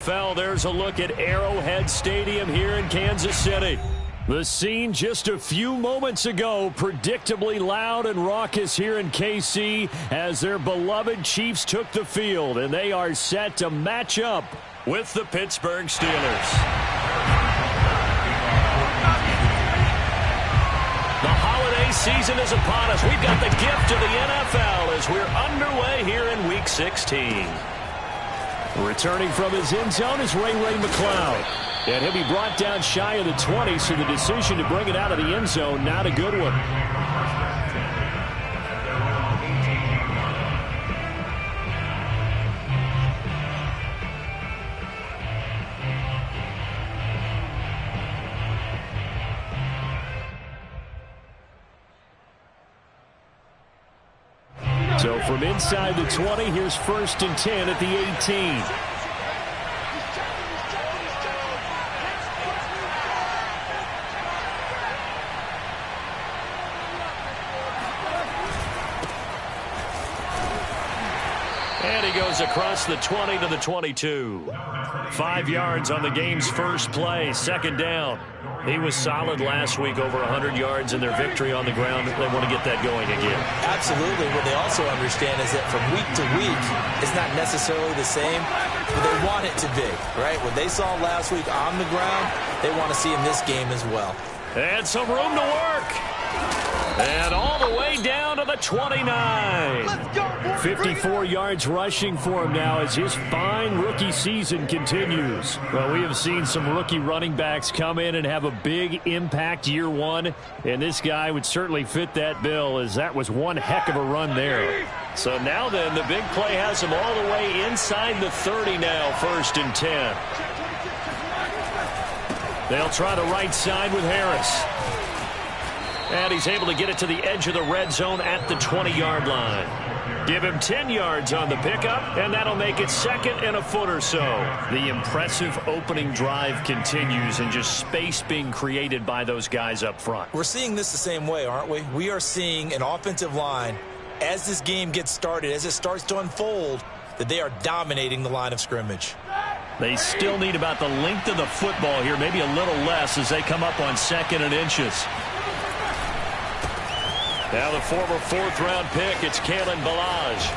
NFL, there's a look at Arrowhead Stadium here in Kansas City. The scene just a few moments ago, predictably loud and raucous here in KC as their beloved Chiefs took the field, and they are set to match up with the Pittsburgh Steelers. The holiday season is upon us. We've got the gift of the NFL as we're underway here in Week 16. Returning from his end zone is Ray McCloud. And he'll be brought down shy of the 20, so the decision to bring it out of the end zone, not a good one. So from inside the 20, here's 1st and 10 at the 18. And he goes across the 20 to the 22. 5 yards on the game's first play, 2nd down. He was solid last week, over 100 yards in their victory on the ground. They want to get that going again. Absolutely. What they also understand is that from week to week, it's not necessarily the same, but they want it to be, right? What they saw last week on the ground, they want to see in this game as well. And some room to work. And all the way down to the 29. 54 yards rushing for him now as his fine rookie season continues. Well, we have seen some rookie running backs come in and have a big impact year one, and this guy would certainly fit that bill, as that was one heck of a run there. So now then, the big play has him all the way inside the 30 now, 1st and 10. They'll try the right side with Harris. And he's able to get it to the edge of the red zone at the 20-yard line. Give him 10 yards on the pickup, and that'll make it 2nd and a foot or so. The impressive opening drive continues, and just space being created by those guys up front. We're seeing this the same way, aren't we? We are seeing an offensive line, as this game gets started, as it starts to unfold, that they are dominating the line of scrimmage. They still need about the length of the football here, maybe a little less, as they come up on 2nd and inches. Now the former 4th-round pick, it's Kalen Ballage.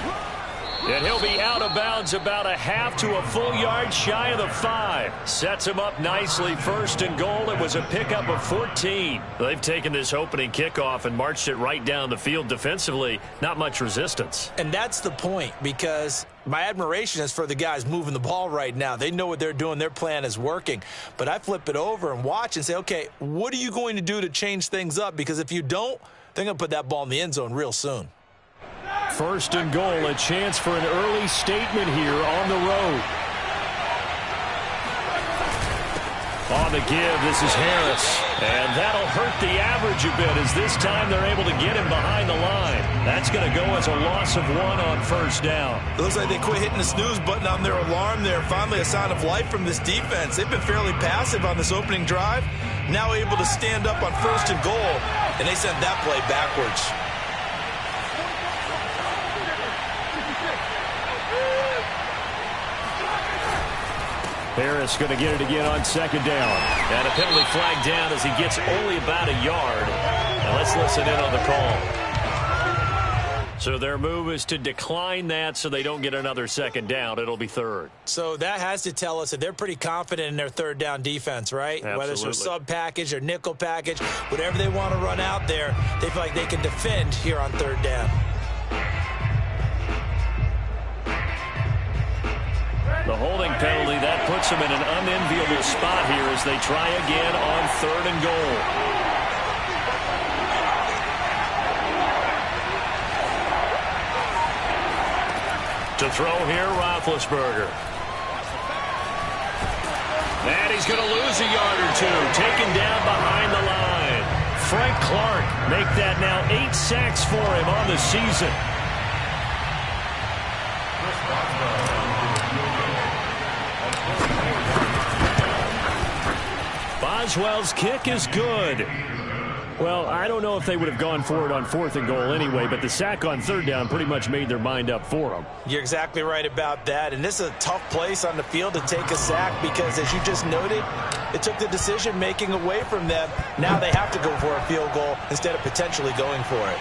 And he'll be out of bounds about a half to a full yard shy of the 5. Sets him up nicely, 1st and goal. It was a pickup of 14. They've taken this opening kickoff and marched it right down the field defensively. Not much resistance. And that's the point, because my admiration is for the guys moving the ball right now. They know what they're doing. Their plan is working. But I flip it over and watch and say, okay, what are you going to do to change things up? Because if you don't, they're going to put that ball in the end zone real soon. 1st and goal, a chance for an early statement here on the road. On the give, this is Harris. And that'll hurt the average a bit, as this time they're able to get him behind the line. That's going to go as a loss of 1 on 1st down. It looks like they quit hitting the snooze button on their alarm there. Finally a sign of life from this defense. They've been fairly passive on this opening drive. Now able to stand up on 1st and goal, and they sent that play backwards. Harris going to get it again on 2nd down. And a penalty flag down as he gets only about a yard. Now let's listen in on the call. So their move is to decline that so they don't get another 2nd down. It'll be 3rd. So that has to tell us that they're pretty confident in their 3rd down defense, right? Absolutely. Whether it's their sub package or nickel package, whatever they want to run out there, they feel like they can defend here on 3rd down. The holding penalty, that puts them in an unenviable spot here as they try again on 3rd and goal. To throw here, Roethlisberger. And he's going to lose a yard or 2. Taken down behind the line. Frank Clark make that now 8 sacks for him on the season. Boswell's kick is good. Well, I don't know if they would have gone for it on 4th and goal anyway, but the sack on 3rd down pretty much made their mind up for them. You're exactly right about that, and this is a tough place on the field to take a sack because, as you just noted, it took the decision-making away from them. Now they have to go for a field goal instead of potentially going for it.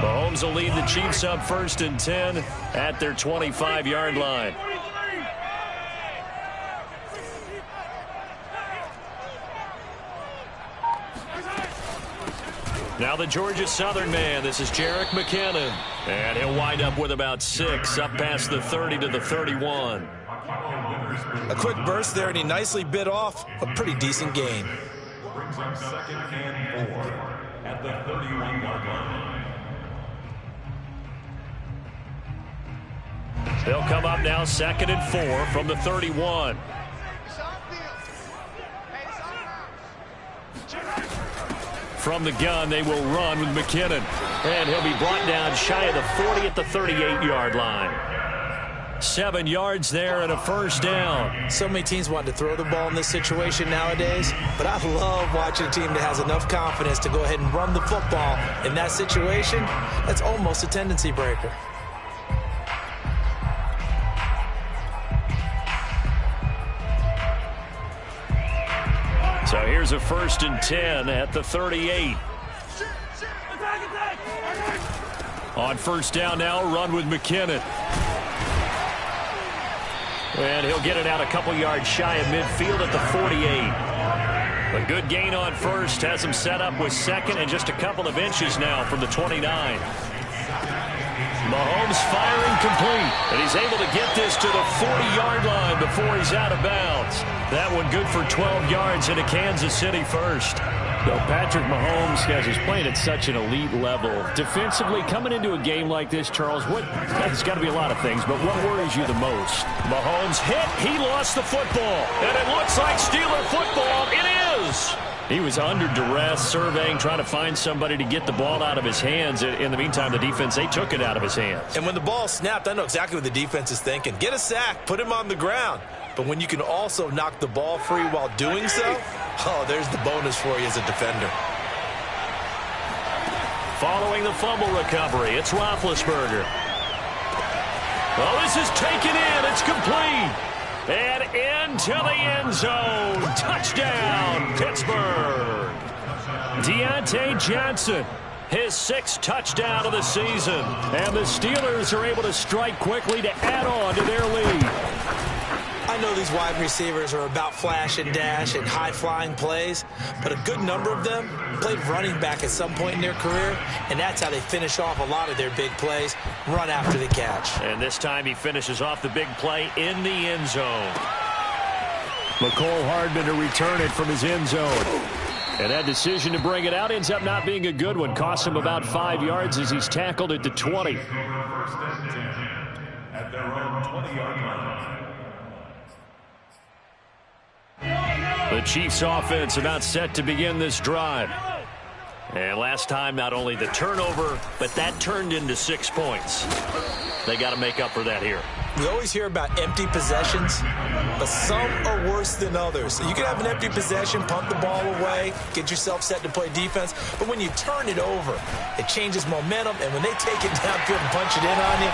Mahomes will lead the Chiefs up 1st and 10 at their 25-yard line. Now the Georgia Southern man. This is Jerick McKinnon. And he'll wind up with about 6 up past the 30 to the 31. A quick burst there, and he nicely bit off a pretty decent gain. Brings up 2nd and 4 at the 31-yard line. They'll come up now 2nd and 4 from the 31. From the gun, they will run with McKinnon. And he'll be brought down shy of the 40 at the 38-yard line. 7 yards there and a 1st down. So many teams want to throw the ball in this situation nowadays, but I love watching a team that has enough confidence to go ahead and run the football. In that situation, that's almost a tendency breaker. So here's a 1st and 10 at the 38. On 1st down now, run with McKinnon. And he'll get it out a couple yards shy of midfield at the 48. A good gain on 1st has him set up with 2nd and just a couple of inches now from the 29. Mahomes firing complete, and he's able to get this to the 40-yard line before he's out of bounds. That one good for 12 yards into Kansas City 1st. So Patrick Mahomes, guys, is playing at such an elite level. Defensively, coming into a game like this, Charles, it's got to be a lot of things, but what worries you the most? Mahomes hit, he lost the football, and it looks like Steeler football. It is! He was under duress, surveying, trying to find somebody to get the ball out of his hands. In the meantime, the defense, they took it out of his hands. And when the ball snapped, I know exactly what the defense is thinking. Get a sack, put him on the ground. But when you can also knock the ball free while doing so, oh, there's the bonus for you as a defender. Following the fumble recovery, it's Roethlisberger. Well, this is taken in. It's complete. And into the end zone. Touchdown, Pittsburgh. Deontay Johnson, his 6th touchdown of the season. And the Steelers are able to strike quickly to add on to their lead. I know these wide receivers are about flash and dash and high-flying plays, but a good number of them played running back at some point in their career, and that's how they finish off a lot of their big plays, run after the catch. And this time he finishes off the big play in the end zone. McCole Hardman to return it from his end zone. And that decision to bring it out ends up not being a good one. Costs him about 5 yards as he's tackled at the 20. First and 10 at their own 20-yard line. The Chiefs offense about set to begin this drive. And last time, not only the turnover, but that turned into 6 points. They got to make up for that here. We always hear about empty possessions, but some are worse than others. So you can have an empty possession, punt the ball away, get yourself set to play defense, but when you turn it over, it changes momentum, and when they take it downfield and punch it in on you,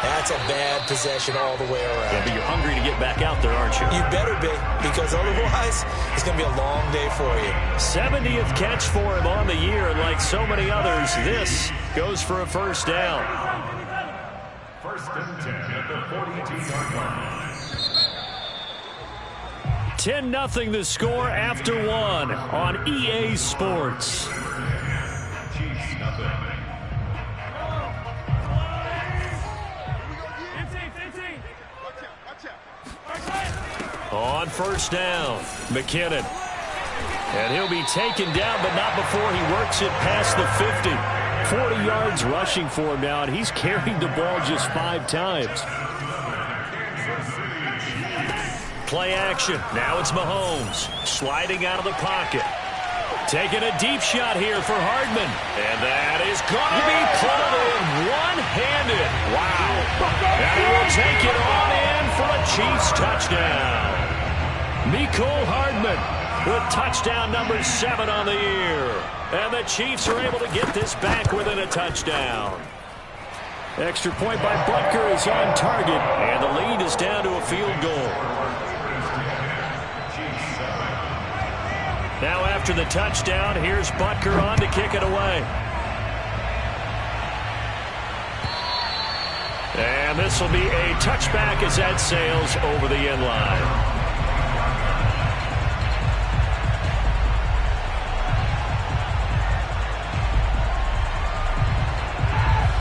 that's a bad possession all the way around. Yeah, but you're hungry to get back out there, aren't you? You better be, because otherwise, it's going to be a long day for you. 70th catch for him on the year, and like so many others, this goes for a 1st down. First and 10 at the 42-yard line. 10-0 the score after 1 on EA Sports. Chiefs nothing. On first down, McKinnon. And he'll be taken down, but not before he works it past the 50. 40 yards rushing for him now, and he's carried the ball just 5 times. Play action. Now it's Mahomes sliding out of the pocket. Taking a deep shot here for Hardman. And that is going to be pulled in one-handed. Wow. And he will take it on in for a Chiefs touchdown. Mecole Hardman with touchdown number 7 on the year. And the Chiefs are able to get this back within a touchdown. Extra point by Butker is on target, and the lead is down to a field goal. Now after the touchdown, here's Butker on to kick it away. And this will be a touchback as that sails over the end line.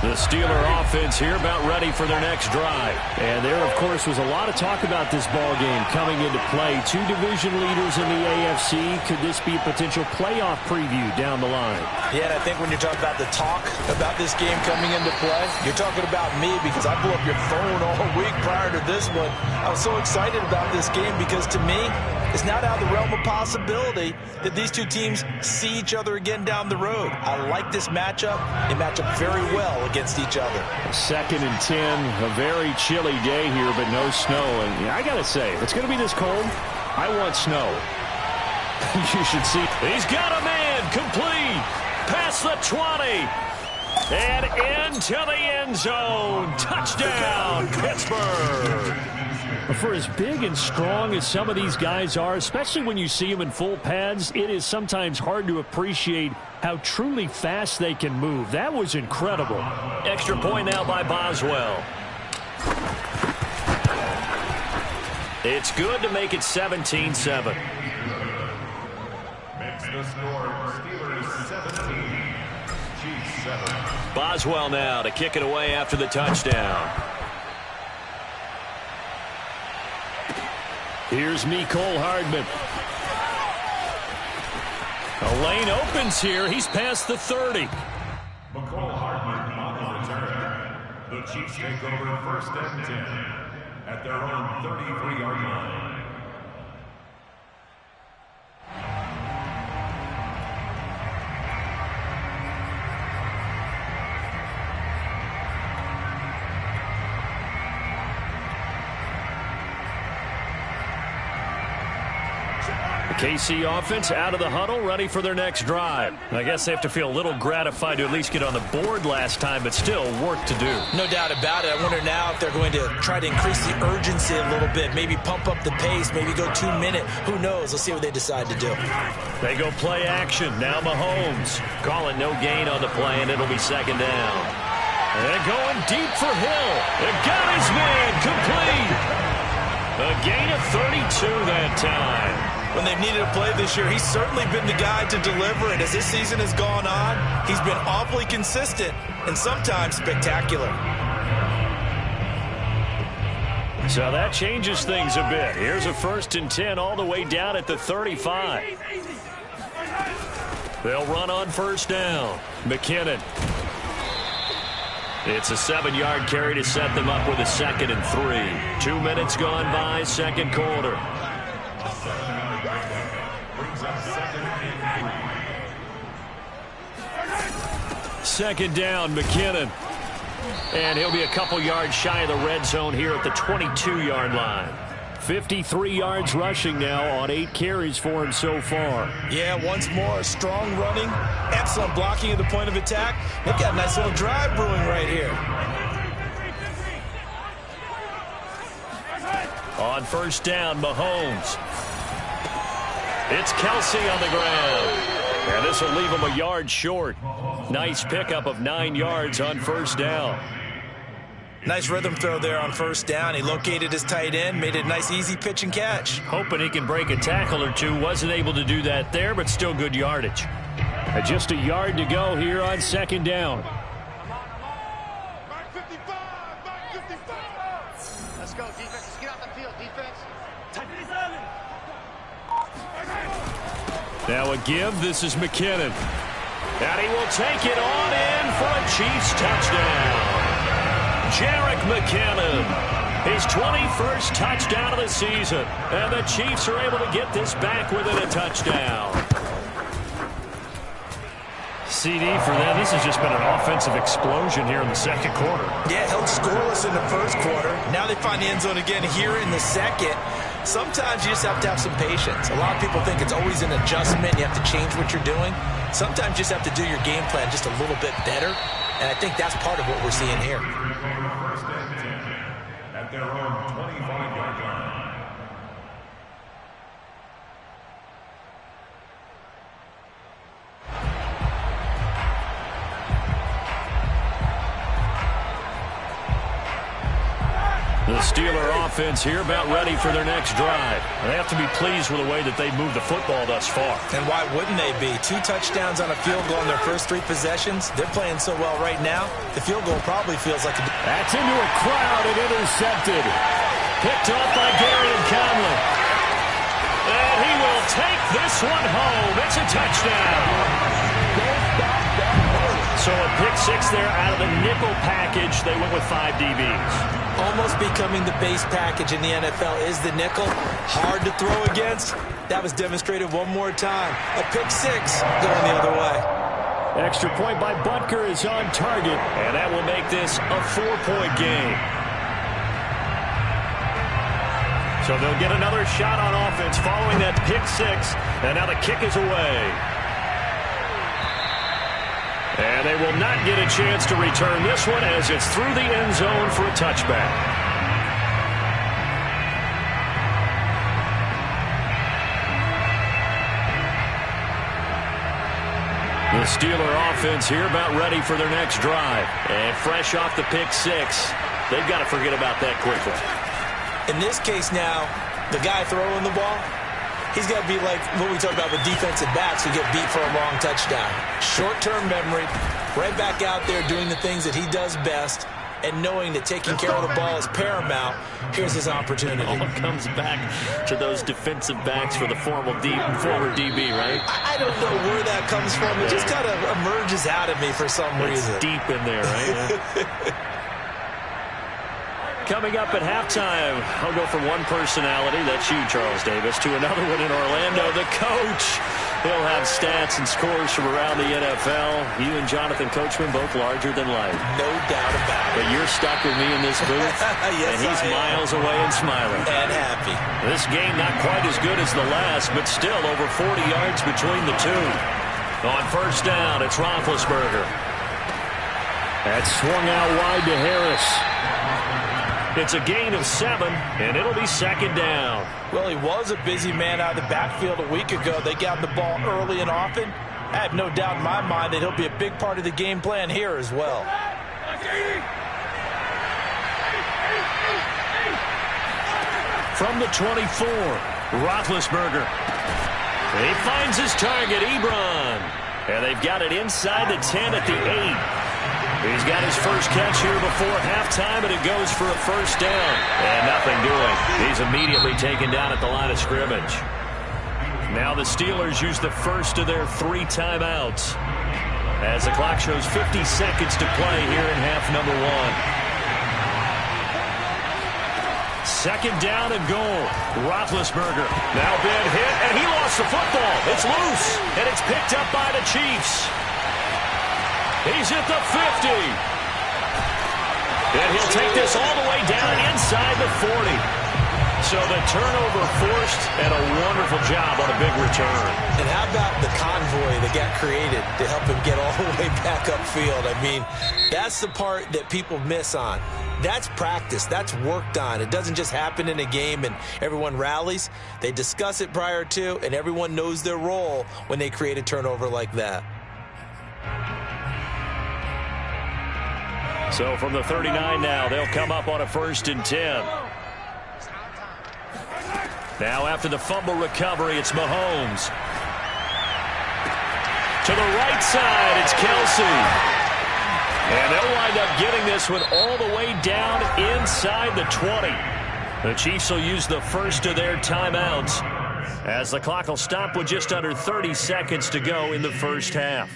The Steeler offense here about ready for their next drive. And there, of course, was a lot of talk about this ball game coming into play. 2 division leaders in the AFC. Could this be a potential playoff preview down the line? Yeah, and I think when you're talking about the talk about this game coming into play, you're talking about me because I blew up your phone all week prior to this one. I was so excited about this game because to me, it's not out of the realm of possibility that these two teams see each other again down the road. I like this matchup. They match up very well against each other. 2nd and 10, a very chilly day here, but no snow. And I got to say, if it's going to be this cold, I want snow. You should see. He's got a man complete. Past the 20. And into the end zone. Touchdown, Pittsburgh. For as big and strong as some of these guys are, especially when you see them in full pads, it is sometimes hard to appreciate how truly fast they can move. That was incredible. Extra point now by Boswell. It's good to make it 17-7. Makes the score Steelers 17, Chiefs 7. Boswell now to kick it away after the touchdown. Here's Mecole Hardman. A lane opens here. He's past the 30. Mecole Hardman on the return. The Chiefs take over 1st and 10 at their own 33-yard line. KC offense out of the huddle, ready for their next drive. I guess they have to feel a little gratified to at least get on the board last time, but still work to do. No doubt about it. I wonder now if they're going to try to increase the urgency a little bit, maybe pump up the pace, maybe go 2-minute. Who knows? Let's see what they decide to do. They go play action. Now Mahomes calling no gain on the play, and it'll be 2nd down. And going deep for Hill. It got his man complete. A gain of 32 that time. When they've needed a play this year, he's certainly been the guy to deliver it. As this season has gone on, he's been awfully consistent and sometimes spectacular. So that changes things a bit. Here's a 1st and 10 all the way down at the 35. They'll run on 1st down. McKinnon. It's a 7-yard carry to set them up with a 2nd and 3. 2 minutes gone by, 2nd quarter. Brings up 2nd and 3. 2nd down, McKinnon. And he'll be a couple yards shy of the red zone here at the 22-yard line. 53 yards rushing now on 8 carries for him so far. Yeah, once more, strong running, excellent blocking at the point of attack. They've got a nice little drive brewing right here. On 1st down, Mahomes. It's Kelsey on the ground. And this will leave him a yard short. Nice pickup of 9 yards on 1st down. Nice rhythm throw there on 1st down. He located his tight end, made it a nice easy pitch and catch. Hoping he can break a tackle or two. Wasn't able to do that there, but still good yardage. Just a yard to go here on 2nd down. Let's go, defense. Let's get out the field, defense. Now a give. This is McKinnon. And he will take it on in for a Chiefs touchdown. Jerick McKinnon, his 21st touchdown of the season. And the Chiefs are able to get this back within a touchdown. CD for them. This has just been an offensive explosion here in the second quarter. Yeah, held scoreless in the first quarter. Now they find the end zone again here in the second. Sometimes you just have to have some patience. A lot of people think it's always an adjustment. You have to change what you're doing. Sometimes you just have to do your game plan just a little bit better. And I think that's part of what we're seeing here. First and 10 at their own 25-yard line. The Steeler offense here about ready for their next drive. They have to be pleased with the way that they've moved the football thus far. And why wouldn't they be? 2 touchdowns on a field goal in their first 3 possessions. They're playing so well right now, the field goal probably feels like a... That's into a crowd and intercepted. Picked off by Gary Conley. And he will take this one home. It's a touchdown. So a pick 6 there out of the nickel package. They went with 5 DBs. Almost becoming the base package in the NFL is the nickel. Hard to throw against. That was demonstrated one more time. A pick 6 going the other way. Extra point by Butker is on target, and that will make this a 4-point game. So they'll get another shot on offense following that pick 6, and now the kick is away. And they will not get a chance to return this one as it's through the end zone for a touchback. The Steeler offense here about ready for their next drive. And fresh off the pick 6, they've got to forget about that quickly. In this case now, the guy throwing the ball, he's got to be like what we talk about with defensive backs who get beat for a long touchdown. Short-term memory, right back out there doing the things that he does best, and knowing that taking care of the ball is paramount. Here's his opportunity. It all comes back to those defensive backs for the former DB, right? I don't know where that comes from. It just kind of emerges out of me for some reason. It's deep in there, right? Coming up at halftime, I'll go from one personality, that's you, Charles Davis, to another one in Orlando, the coach. He'll have stats and scores from around the NFL. You and Jonathan Coachman, both larger than life. No doubt about it. But you're stuck with me in this booth, yes, and he's miles away and smiling. And happy. This game not quite as good as the last, but still over 40 yards between the two. On first down, it's Roethlisberger. That's swung out wide to Harris. It's a gain of 7, and it'll be second down. Well, he was a busy man out of the backfield a week ago. They got the ball early and often. I have no doubt in my mind that he'll be a big part of the game plan here as well. From the 24, Roethlisberger. He finds his target, Ebron. And they've got it inside the 10 at the 8. He's got his first catch here before halftime, and it goes for a first down. And nothing doing. He's immediately taken down at the line of scrimmage. Now the Steelers use the first of their 3 timeouts as the clock shows 50 seconds to play here in half number 1. Second down and goal. Roethlisberger now been hit, and he lost the football. It's loose, and it's picked up by the Chiefs. He's at the 50. And he'll take this all the way down inside the 40. So the turnover forced, and a wonderful job on a big return. And how about the convoy that got created to help him get all the way back upfield? I mean, that's the part that people miss on. That's practice. That's worked on. It doesn't just happen in a game and everyone rallies. They discuss it prior to, and everyone knows their role when they create a turnover like that. So from the 39 now, they'll come up on a 1st and 10. Now after the fumble recovery, it's Mahomes. To the right side, it's Kelsey. And they'll wind up getting this one all the way down inside the 20. The Chiefs will use the first of their timeouts as the clock will stop with just under 30 seconds to go in the first half.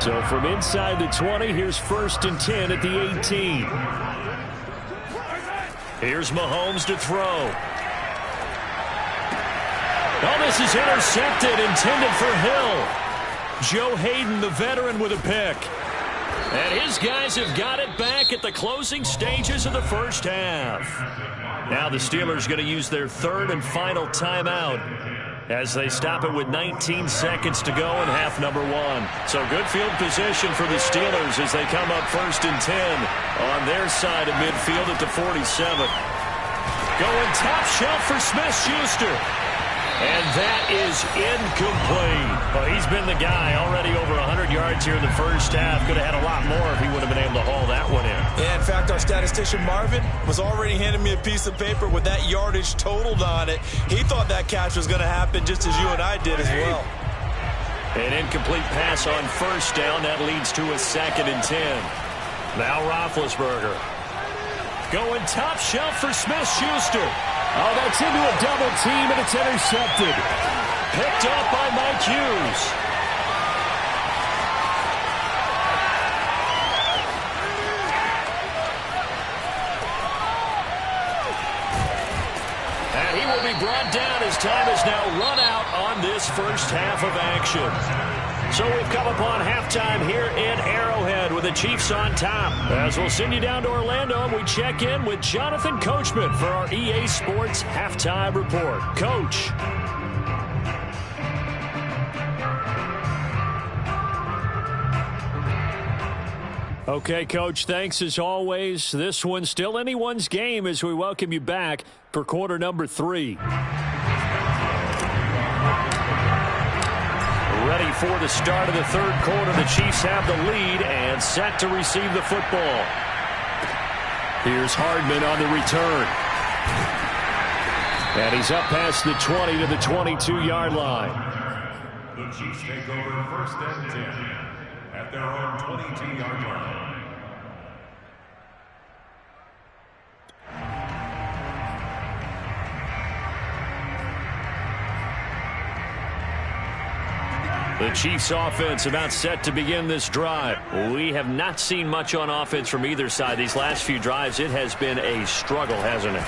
So from inside the 20, here's 1st and 10 at the 18. Here's Mahomes to throw. Oh, this is intercepted, intended for Hill. Joe Hayden, the veteran, with a pick. And his guys have got it back at the closing stages of the first half. Now the Steelers going to use their 3rd and final timeout as they stop it with 19 seconds to go in half number 1. So good field position for the Steelers as they come up 1st and 10 on their side of midfield at the 47. Going top shelf for Smith-Schuster. And that is incomplete. Well, he's been the guy already over 100 yards here in the first half. Could have had a lot more if he would have been able to haul that one in. Yeah, in fact, our statistician Marvin was already handing me a piece of paper with that yardage totaled on it. He thought that catch was going to happen just as you and I did as well. An incomplete pass on 1st down. That leads to a 2nd and 10. Now Roethlisberger. Going top shelf for Smith-Schuster. Oh, that's into a double team, and it's intercepted. Picked up by Mike Hughes. And he will be brought down as time is now run out on this first half of action. So we've come upon halftime here in Arrowhead with the Chiefs on top. As we'll send you down to Orlando, and we check in with Jonathan Coachman for our EA Sports Halftime Report. Coach. Okay, Coach, thanks as always. This one's still anyone's game as we welcome you back for quarter number 3. Ready for the start of the 3rd quarter. The Chiefs have the lead and set to receive the football. Here's Hardman on the return. And he's up past the 20 to the 22-yard line. The Chiefs take over 1st and 10 at their own 22-yard line. The Chiefs offense about set to begin this drive. We have not seen much on offense from either side. These last few drives, it has been a struggle, hasn't it?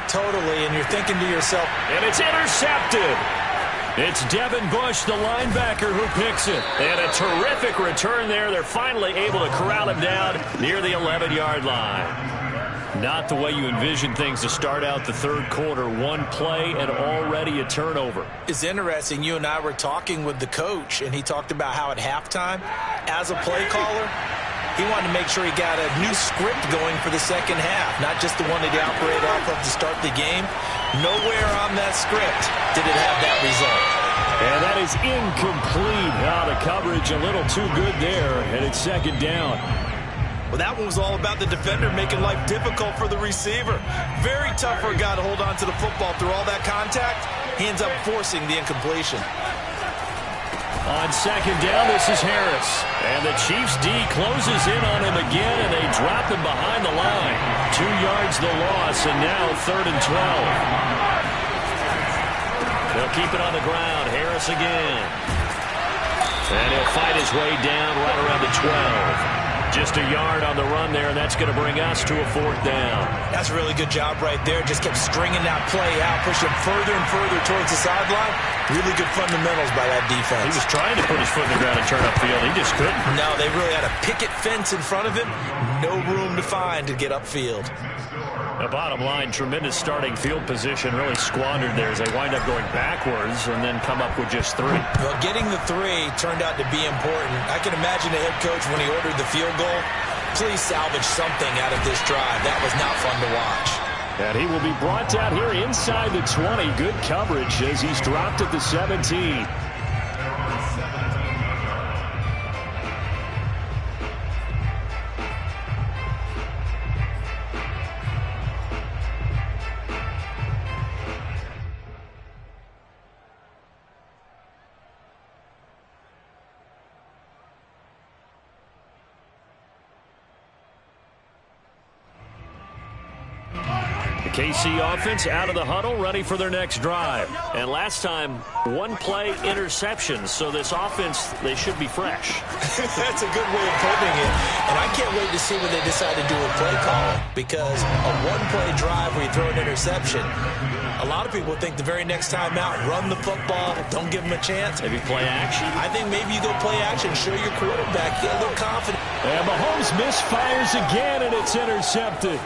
Totally, and you're thinking to yourself, and it's intercepted. It's Devin Bush, the linebacker, who picks it. And a terrific return there. They're finally able to corral him down near the 11-yard line. Not the way you envision things to start out the 3rd quarter. One play and already a turnover. It's interesting. You and I were talking with the coach, and he talked about how at halftime, as a play caller, he wanted to make sure he got a new script going for the second half, not just the one that he operated off of to start the game. Nowhere on that script did it have that result. And that is incomplete. The coverage a little too good there, and it's 2nd down. Well, that one was all about the defender making life difficult for the receiver. Very tough for a guy to hold on to the football through all that contact. He ends up forcing the incompletion. On 2nd down, this is Harris. And the Chiefs D closes in on him again, and they drop him behind the line. 2 yards the loss, and now 3rd and 12. They'll keep it on the ground. Harris again. And he'll fight his way down right around the 12. Just a yard on the run there, and that's going to bring us to a 4th down. That's a really good job right there. Just kept stringing that play out, pushing further and further towards the sideline. Really good fundamentals by that defense. He was trying to put his foot in the ground and turn upfield. He just couldn't. No, they really had a picket fence in front of him. No room to find to get upfield. The bottom line, tremendous starting field position, really squandered there as they wind up going backwards and then come up with just 3. Well, getting the 3 turned out to be important. I can imagine the head coach when he ordered the field goal, please salvage something out of this drive. That was not fun to watch. And he will be brought down here inside the 20. Good coverage as he's dropped at the 17. KC offense out of the huddle, ready for their next drive. And last time, one-play interceptions, so this offense, they should be fresh. That's a good way of putting it. And I can't wait to see what they decide to do with play calling, because a one-play drive where you throw an interception, a lot of people think the very next time out, run the football, don't give them a chance. Maybe play action? I think maybe you go play action, show your quarterback, get a little confident. And Mahomes misfires again, and it's intercepted.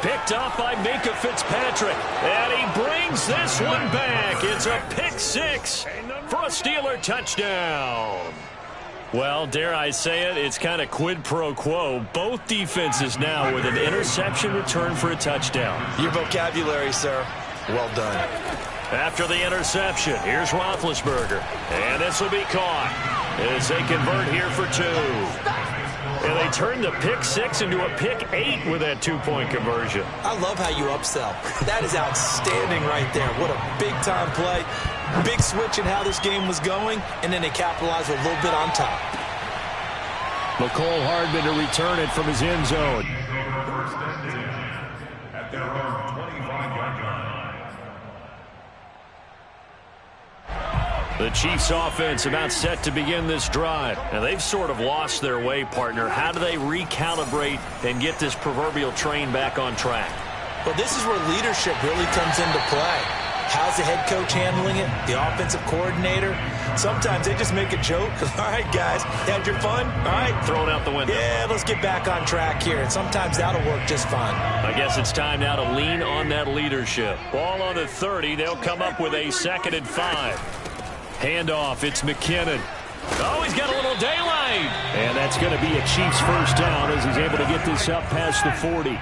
Picked up by Minkah Fitzpatrick. And he brings this one back. It's a pick six for a Steeler touchdown. Well, dare I say it, it's kind of quid pro quo. Both defenses now with an interception return for a touchdown. Your vocabulary, sir. Well done. After the interception, here's Roethlisberger. And this will be caught as they convert here for two. And they turn the pick six into a pick 8 with that two-point conversion. I love how you upsell. That is outstanding right there. What a big-time play. Big switch in how this game was going, and then they capitalized with a little bit on top. McCole Hardman to return it from his end zone. First and 10 at their own 25-yard line. The Chiefs offense about set to begin this drive. And they've sort of lost their way, partner. How do they recalibrate and get this proverbial train back on track? Well, this is where leadership really comes into play. How's the head coach handling it? The offensive coordinator? Sometimes they just make a joke. All right, guys, had your fun? All right. Throw it out the window. Yeah, let's get back on track here. And sometimes that'll work just fine. I guess it's time now to lean on that leadership. Ball on the 30. They'll come up with a 2nd and 5. Handoff, it's McKinnon. Oh, he's got a little daylight. And that's going to be a Chiefs first down as he's able to get this up past the 40.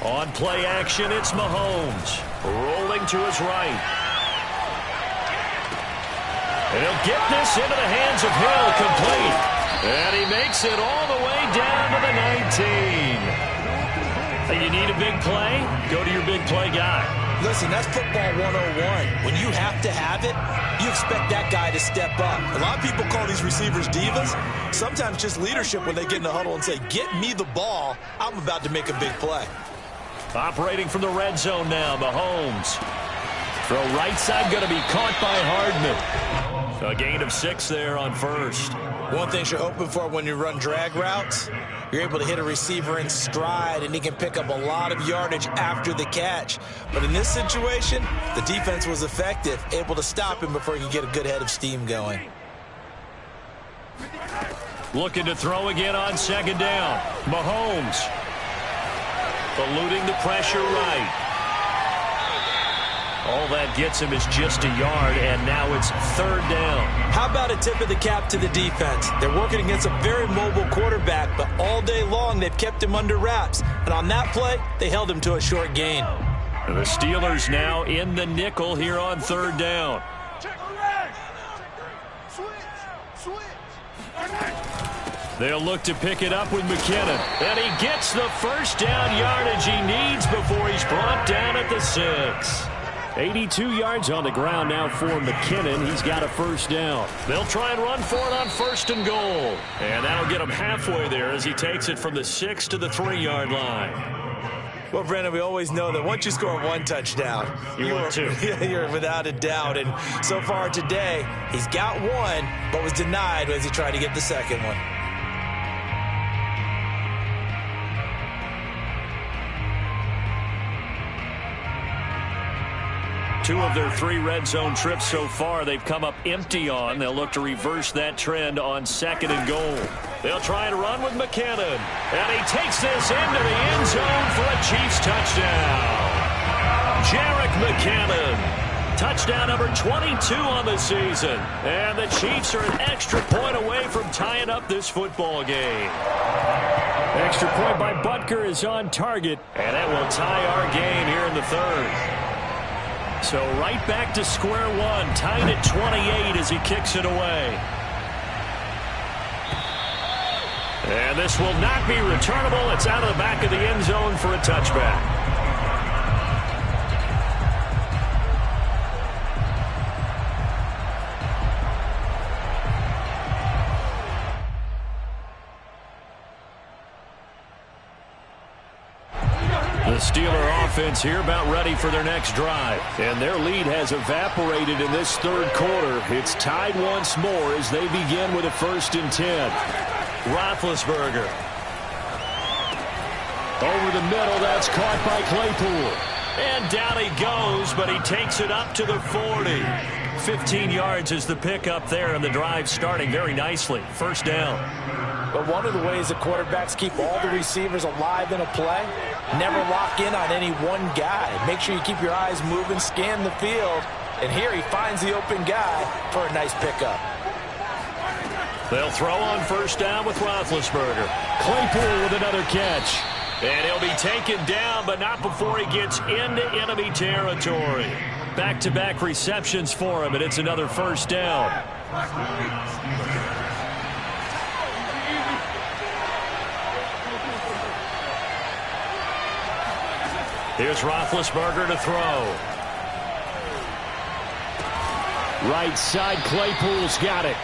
On play action, it's Mahomes. Rolling to his right. And he'll get this into the hands of Hill, complete. And he makes it all the way down to the 19. Hey, you need a big play? Go to your big play guy. Listen, that's football 101. When you have to have it, you expect that guy to step up. A lot of people call these receivers divas. Sometimes just leadership when they get in the huddle and say, get me the ball, I'm about to make a big play. Operating from the red zone now, Mahomes. Throw right side, going to be caught by Hardman. A gain of 6 there on first. One thing you're hoping for when you run drag routes, you're able to hit a receiver in stride, and he can pick up a lot of yardage after the catch. But in this situation, the defense was effective, able to stop him before he could get a good head of steam going. Looking to throw again on 2nd down. Mahomes. Eluding the pressure right. All that gets him is just a yard, and now it's 3rd down. How about a tip of the cap to the defense? They're working against a very mobile quarterback, but all day long they've kept him under wraps. And on that play, they held him to a short gain. The Steelers now in the nickel here on 3rd down. They'll look to pick it up with McKinnon. And he gets the first down yardage he needs before he's brought down at the 6. 82 yards on the ground now for McKinnon. He's got a first down. They'll try and run for it on 1st and goal. And that'll get him halfway there as he takes it from the 6 to the 3-yard line. Well, Brandon, we always know that once you score 1 touchdown, you're without a doubt. And so far today, he's got 1, but was denied as he tried to get the 2nd one. Two of their 3 red zone trips so far they've come up empty on. They'll look to reverse that trend on 2nd and goal. They'll try and run with McKinnon. And he takes this into the end zone for a Chiefs touchdown. Jerick McKinnon. Touchdown number 22 on the season. And the Chiefs are an extra point away from tying up this football game. Extra point by Butker is on target. And that will tie our game here in the 3rd. So right back to square one, tied at 28 as he kicks it away. And this will not be returnable. It's out of the back of the end zone for a touchback. The Steeler offense here about ready for their next drive. And their lead has evaporated in this third quarter. It's tied once more as they begin with a 1st and 10. Roethlisberger. Over the middle, that's caught by Claypool. And down he goes, but he takes it up to the 40. 15 yards is the pickup there, and the drive starting very nicely. 1st down. But one of the ways the quarterbacks keep all the receivers alive in a play, never lock in on any one guy. Make sure you keep your eyes moving, scan the field, and here he finds the open guy for a nice pickup. They'll throw on 1st down with Roethlisberger. Claypool with another catch. And he'll be taken down, but not before he gets into enemy territory. Back-to-back receptions for him, and it's another 1st down. Here's Roethlisberger to throw. Right side, Claypool's got it.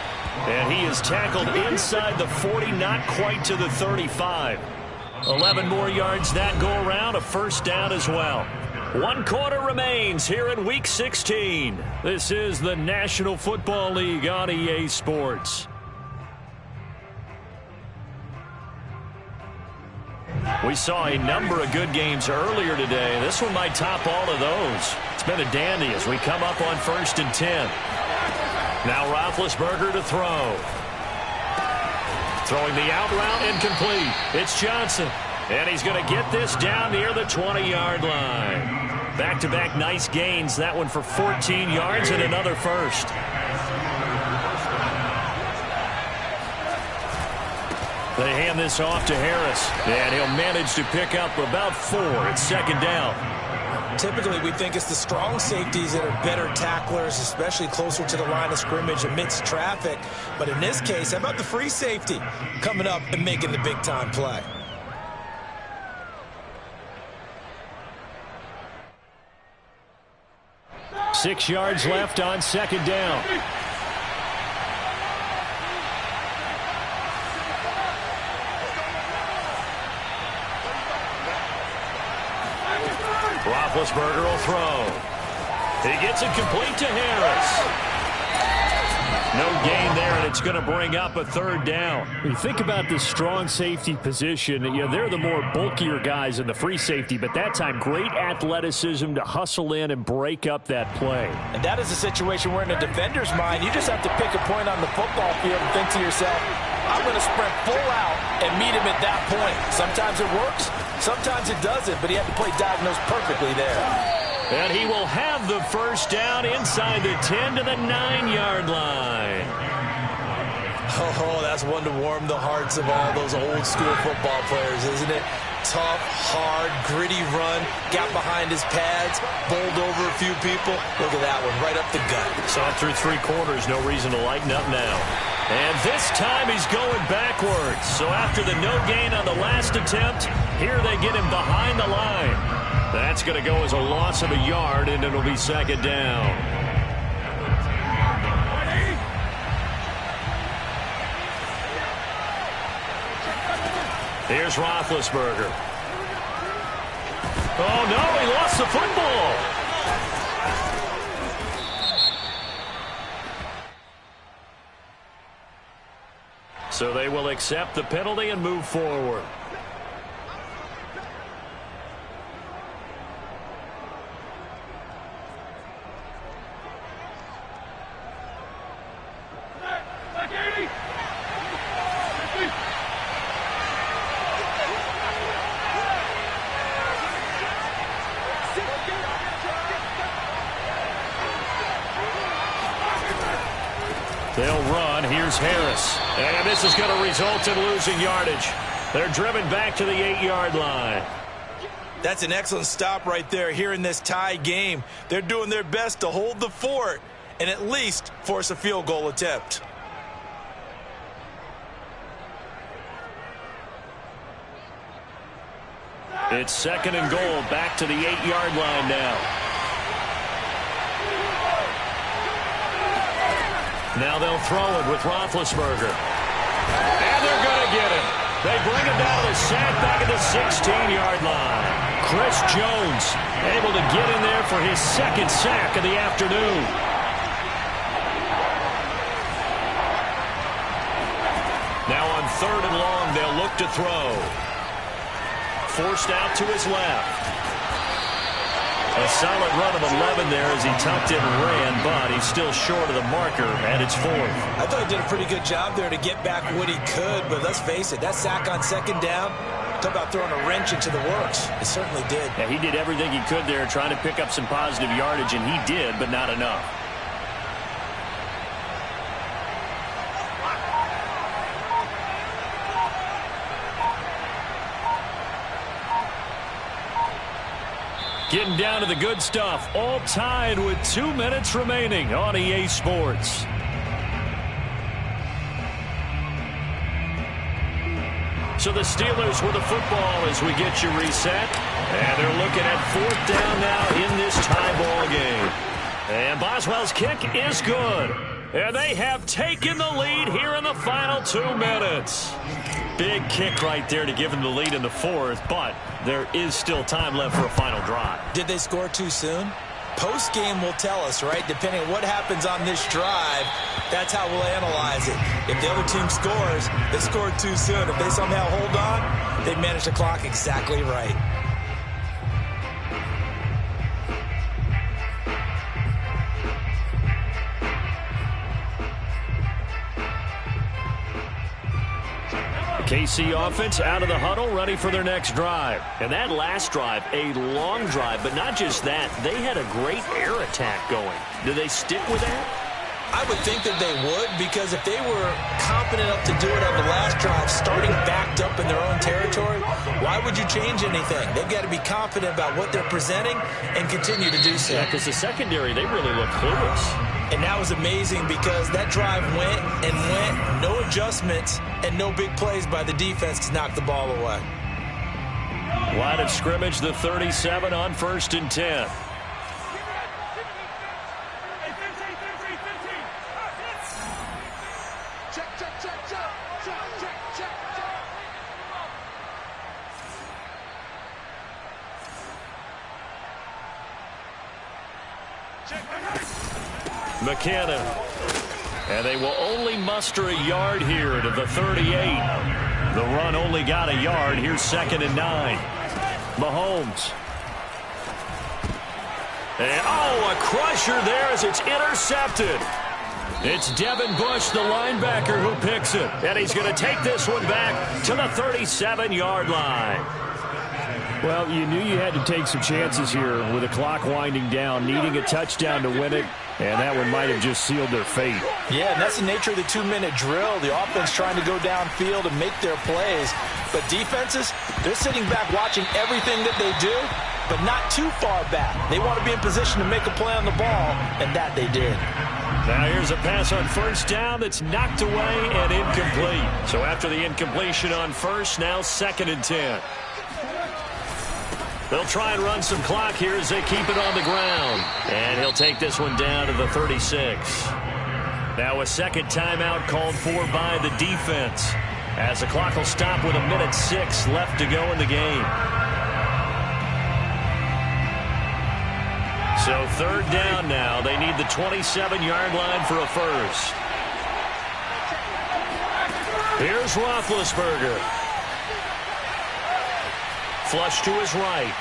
And he is tackled inside the 40, not quite to the 35. 11 more yards that go around, a 1st down as well. 1 quarter remains here in Week 16. This is the National Football League on EA Sports. We saw a number of good games earlier today. This one might top all of those. It's been a dandy as we come up on 1st and 10. Now Roethlisberger to throw. Throwing the out route incomplete. It's Johnson. And he's going to get this down near the 20-yard line. Back-to-back nice gains. That one for 14 yards and another 1st. They hand this off to Harris. And he'll manage to pick up about 4. It's 2nd down. Typically, we think it's the strong safeties that are better tacklers, especially closer to the line of scrimmage amidst traffic. But in this case, how about the free safety coming up and making the big-time play? Six yards left on 2nd down. Roethlisberger will throw. He gets it complete to Harris. No gain there, and it's going to bring up a 3rd down. You think about the strong safety position. They're the more bulkier guys in the free safety, but that time great athleticism to hustle in and break up that play. And that is a situation where in a defender's mind, you just have to pick a point on the football field and think to yourself, I'm going to sprint full out and meet him at that point. Sometimes it works, sometimes it doesn't, but he had to play diagnose perfectly there. And he will have the 1st down inside the 10 to the 9-yard line. Oh, that's one to warm the hearts of all those old school football players, isn't it? Tough, hard, gritty run, got behind his pads, bowled over a few people. Look at that one, right up the gut. Saw it through 3 quarters, no reason to lighten up now. And this time he's going backwards. So after the no gain on the last attempt, here they get him behind the line. That's going to go as a loss of a yard, and it'll be 2nd down. Here's Roethlisberger. Oh, no, he lost the football. So they will accept the penalty and move forward. They'll run. Here's Harris. And this is going to result in losing yardage. They're driven back to the 8-yard line. That's an excellent stop right there here in this tie game. They're doing their best to hold the fort and at least force a field goal attempt. It's 2nd and goal, back to the 8-yard line now. Now they'll throw it with Roethlisberger. And they're going to get him. They bring him down to the sack back at the 16-yard line. Chris Jones able to get in there for his second sack of the afternoon. Now on 3rd and long, they'll look to throw. Forced out to his left. A solid run of 11 there as he tucked it and ran, but he's still short of the marker, and it's 4th. I thought he did a pretty good job there to get back what he could, but let's face it, that sack on 2nd down, talk about throwing a wrench into the works. It certainly did. Yeah, he did everything he could there trying to pick up some positive yardage, and he did, but not enough. Getting down to the good stuff, all tied with 2 minutes remaining on EA Sports. So the Steelers with the football as we get you reset. And they're looking at 4th down now in this tie ball game. And Boswell's kick is good. And they have taken the lead here in the final 2 minutes. Big kick right there to give them the lead in the 4th, but there is still time left for a final drive. Did they score too soon? Post-game will tell us, right? Depending on what happens on this drive, that's how we'll analyze it. If the other team scores, they scored too soon. If they somehow hold on, they managed the clock exactly right. KC offense out of the huddle, ready for their next drive. And that last drive, a long drive, but not just that. They had a great air attack going. Do they stick with that? I would think that they would, because if they were confident enough to do it on the last drive, starting backed up in their own territory, why would you change anything? They've got to be confident about what they're presenting and continue to do so. Yeah, because the secondary, they really look clueless. And that was amazing because that drive went and went, no adjustments, and no big plays by the defense to knock the ball away. Line of scrimmage, the 37 on 1st and 10. McKinnon. And they will only muster a yard here to the 38. The run only got a yard. Here's 2nd and 9. Mahomes. And, a crusher there as it's intercepted. It's Devin Bush, the linebacker, who picks it. And he's going to take this one back to the 37-yard line. Well, you knew you had to take some chances here with the clock winding down, needing a touchdown to win it, and that one might have just sealed their fate. Yeah, and that's the nature of the 2-minute drill. The offense trying to go downfield and make their plays. But defenses, they're sitting back watching everything that they do, but not too far back. They want to be in position to make a play on the ball, and that they did. Now here's a pass on 1st down that's knocked away and incomplete. So after the incompletion on 1st, now 2nd and 10. They'll try and run some clock here as they keep it on the ground. And he'll take this one down to the 36. Now a second timeout called for by the defense, as the clock will stop with 1:06 left to go in the game. So 3rd down now. They need the 27-yard line for a first. Here's Roethlisberger. Flush to his right.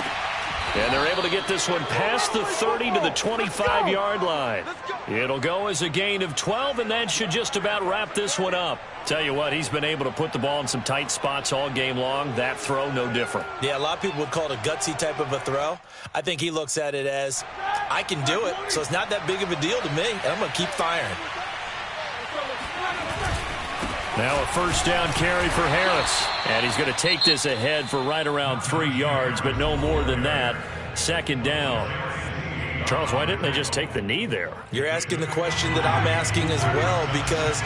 And they're able to get this one past the 30 to the 25-yard line. It'll go as a gain of 12, and that should just about wrap this one up. Tell you what, he's been able to put the ball in some tight spots all game long. That throw, no different. Yeah, a lot of people would call it a gutsy type of a throw. I think he looks at it as, I can do it, so it's not that big of a deal to me, and I'm going to keep firing. Now a 1st down carry for Harris. And he's going to take this ahead for right around 3 yards, but no more than that. 2nd down. Charles, why didn't they just take the knee there? You're asking the question that I'm asking as well, because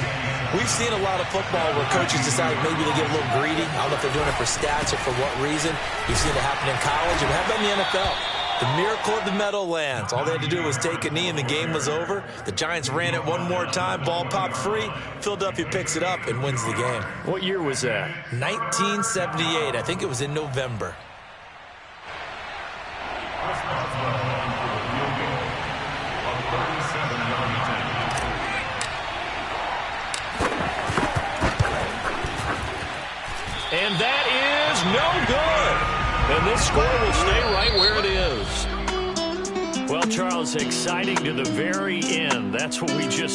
we've seen a lot of football where coaches decide maybe they get a little greedy. I don't know if they're doing it for stats or for what reason. We've seen it happen in college, and how about in the NFL? The miracle of the Meadowlands. All they had to do was take a knee and the game was over. The Giants ran it one more time. Ball popped free. Philadelphia picks it up and wins the game. What year was that? 1978. I think it was in November. And that is no good. And this score will stay right where it is. Well, Charles, exciting to the very end. That's what we just